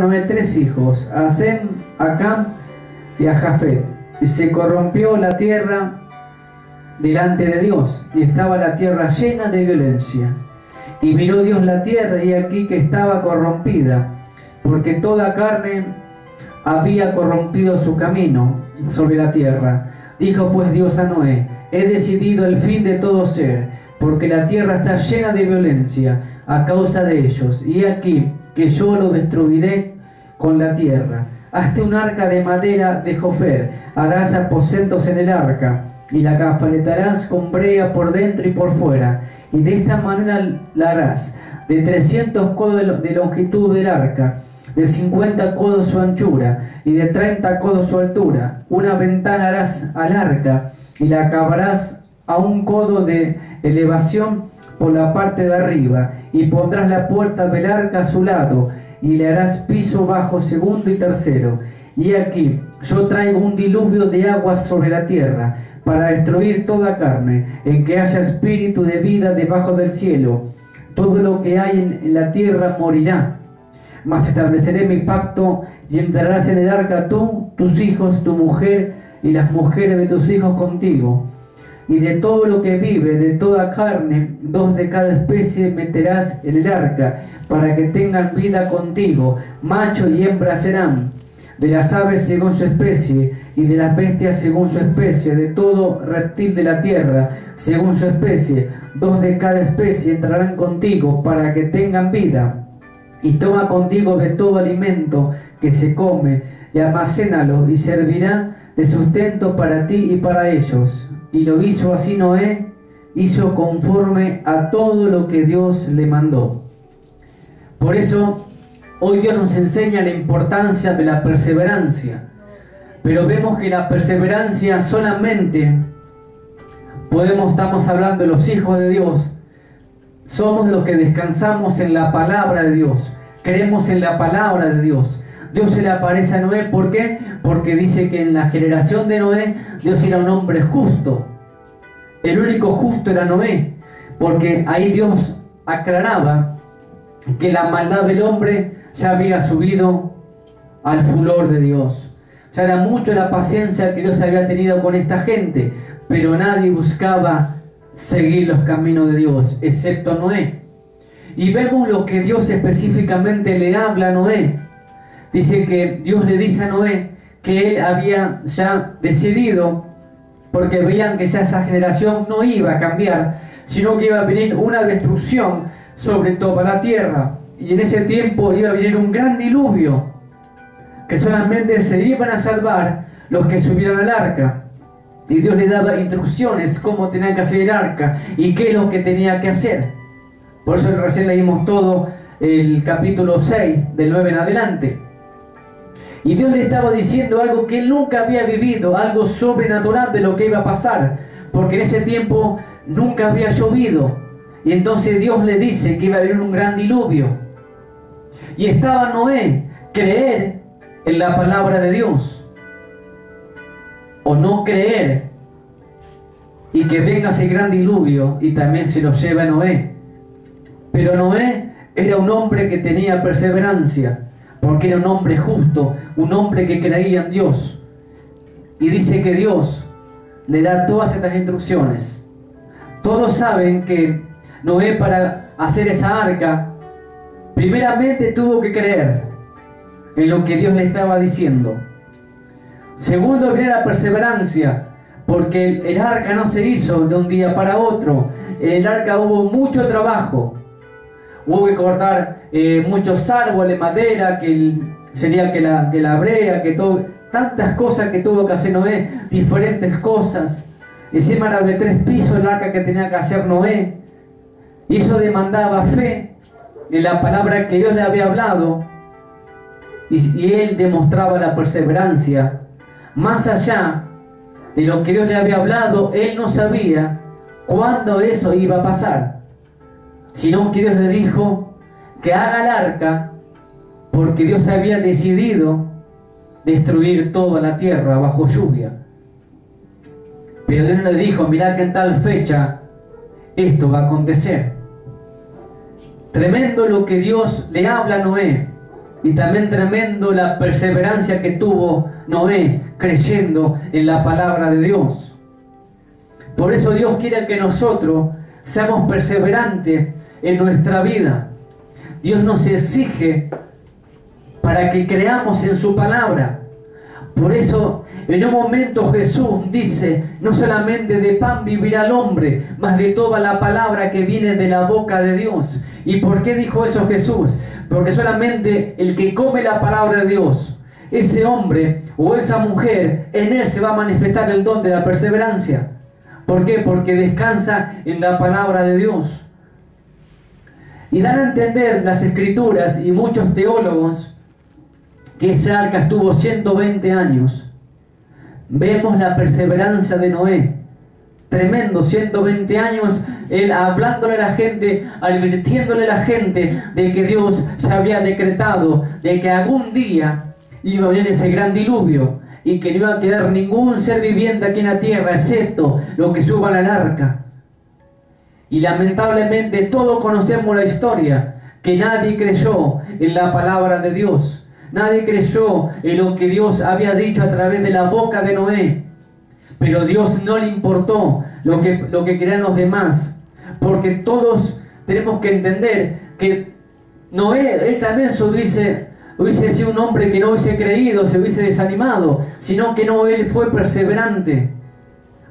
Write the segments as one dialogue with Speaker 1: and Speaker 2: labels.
Speaker 1: Noé 3 hijos, a Sem, a Cam y a Jafet. Y se corrompió la tierra delante de Dios, y estaba la tierra llena de violencia. Y miró Dios la tierra, y aquí que estaba corrompida, porque toda carne había corrompido su camino sobre la tierra. Dijo pues Dios a Noé: he decidido el fin de todo ser, porque la tierra está llena de violencia a causa de ellos. Y aquí que yo lo destruiré con la tierra. Hazte un arca de madera de Jofer, harás aposentos en el arca, y la cafaletarás con brea por dentro y por fuera. Y de esta manera la harás: de 300 codos de longitud del arca, de 50 codos su anchura, y de 30 codos su altura. Una ventana harás al arca, y la acabarás a 1 codo de elevación por la parte de arriba, y pondrás la puerta del arca a su lado, y le harás piso bajo, segundo y tercero. Y aquí yo traigo un diluvio de aguas sobre la tierra, para destruir toda carne, en que haya espíritu de vida debajo del cielo. Todo lo que hay en la tierra morirá. Mas estableceré mi pacto, y entrarás en el arca tú, tus hijos, tu mujer, y las mujeres de tus hijos contigo. Y de todo lo que vive, de toda carne, 2 de cada especie meterás en el arca, para que tengan vida contigo. Macho y hembra serán, de las aves según su especie, y de las bestias según su especie, de todo reptil de la tierra según su especie. 2 de cada especie entrarán contigo, para que tengan vida. Y toma contigo de todo alimento que se come, y almacénalo, y servirá de sustento para ti y para ellos. Y lo hizo así Noé, hizo conforme a todo lo que Dios le mandó. Por eso, hoy Dios nos enseña la importancia de la perseverancia. Pero vemos que la perseverancia solamente estamos hablando de los hijos de Dios. Somos los que descansamos en la palabra de Dios. Creemos en la palabra de Dios. Dios se le aparece a Noé, ¿por qué? Porque dice que en la generación de Noé, Dios era un hombre justo. El único justo era Noé, porque ahí Dios aclaraba que la maldad del hombre ya había subido al furor de Dios. Ya era mucho la paciencia que Dios había tenido con esta gente, pero nadie buscaba seguir los caminos de Dios, excepto Noé. Y vemos lo que Dios específicamente le habla a Noé. Dice que Dios le dice a Noé que él había ya decidido, porque veían que ya esa generación no iba a cambiar, sino que iba a venir una destrucción sobre toda la tierra. Y en ese tiempo iba a venir un gran diluvio, que solamente se iban a salvar los que subieran al arca. Y Dios le daba instrucciones cómo tenían que hacer el arca y qué es lo que tenía que hacer. Por eso recién leímos todo el capítulo 6, del 9 en adelante. Y Dios le estaba diciendo algo que él nunca había vivido, algo sobrenatural de lo que iba a pasar, porque en ese tiempo nunca había llovido. Y entonces Dios le dice que iba a haber un gran diluvio. Y estaba Noé, creer en la palabra de Dios, o no creer, y que venga ese gran diluvio y también se lo lleva a Noé. Pero Noé era un hombre que tenía perseverancia, porque era un hombre justo, un hombre que creía en Dios. Y dice que Dios le da todas estas instrucciones. Todos saben que Noé, para hacer esa arca, primeramente tuvo que creer en lo que Dios le estaba diciendo. Segundo, viene la perseverancia, porque el arca no se hizo de un día para otro. En el arca hubo mucho trabajo. Hubo que cortar muchos árboles, madera, sería que la brea, que todo, tantas cosas que tuvo que hacer Noé, diferentes cosas. Encima era de 3 pisos el arca que tenía que hacer Noé. Y eso demandaba fe de la palabra que Dios le había hablado. Y él demostraba la perseverancia. Más allá de lo que Dios le había hablado, él no sabía cuándo eso iba a pasar, sino que Dios le dijo que haga el arca, porque Dios había decidido destruir toda la tierra bajo lluvia. Pero Dios no le dijo: mirá que en tal fecha esto va a acontecer. Tremendo lo que Dios le habla a Noé. Y también tremendo la perseverancia que tuvo Noé creyendo en la palabra de Dios. Por eso Dios quiere que nosotros seamos perseverantes en nuestra vida. Dios nos exige para que creamos en su palabra. Por eso en un momento Jesús dice: no solamente de pan vivirá el hombre, mas de toda la palabra que viene de la boca de Dios. ¿Y por qué dijo eso Jesús? Porque solamente el que come la palabra de Dios, ese hombre o esa mujer, en él se va a manifestar el don de la perseverancia. ¿Por qué? Porque descansa en la palabra de Dios. Y dan a entender las escrituras y muchos teólogos que esa arca estuvo 120 años. Vemos la perseverancia de Noé. Tremendo, 120 años, él hablándole a la gente, advirtiéndole a la gente de que Dios ya había decretado de que algún día iba a venir ese gran diluvio y que no iba a quedar ningún ser viviente aquí en la tierra, excepto los que suban al arca. Y lamentablemente todos conocemos la historia, que nadie creyó en la palabra de Dios. Nadie creyó en lo que Dios había dicho a través de la boca de Noé. Pero a Dios no le importó lo que querían los demás. Porque todos tenemos que entender que Noé, él también hubiese sido un hombre que no hubiese creído, se hubiese desanimado, sino que no, él fue perseverante.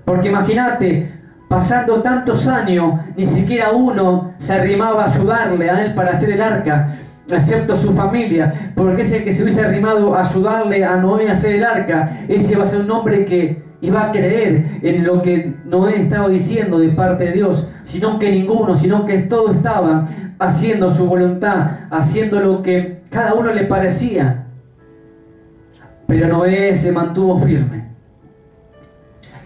Speaker 1: Porque imagínate, pasando tantos años, ni siquiera uno se arrimaba a ayudarle a él para hacer el arca, excepto su familia. Porque ese que se hubiese arrimado a ayudarle a Noé a hacer el arca, ese va a ser un hombre que iba a creer en lo que Noé estaba diciendo de parte de Dios, sino que ninguno, sino que todos estaban haciendo su voluntad, haciendo lo que cada uno le parecía. Pero Noé se mantuvo firme.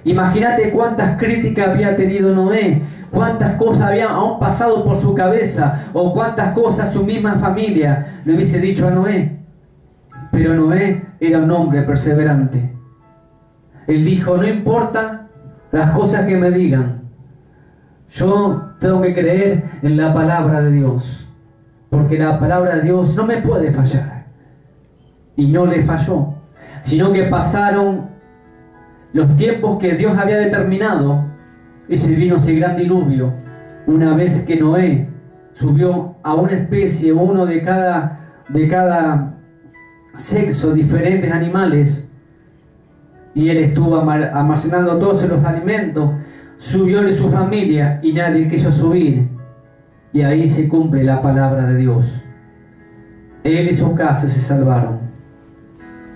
Speaker 1: Imagínate cuántas críticas había tenido Noé, cuántas cosas habían aún pasado por su cabeza, o cuántas cosas su misma familia le hubiese dicho a Noé. Pero Noé era un hombre perseverante. Él dijo: no importa las cosas que me digan, yo tengo que creer en la palabra de Dios, porque la palabra de Dios no me puede fallar. Y no le falló, sino que pasaron los tiempos que Dios había determinado y se vino ese gran diluvio. Una vez que Noé subió a una especie, uno de cada sexo, diferentes animales, y él estuvo almacenando todos los alimentos, subióle su familia y nadie quiso subir. Y ahí se cumple la palabra de Dios. Él y su casa se salvaron,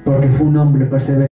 Speaker 1: porque fue un hombre perseverante.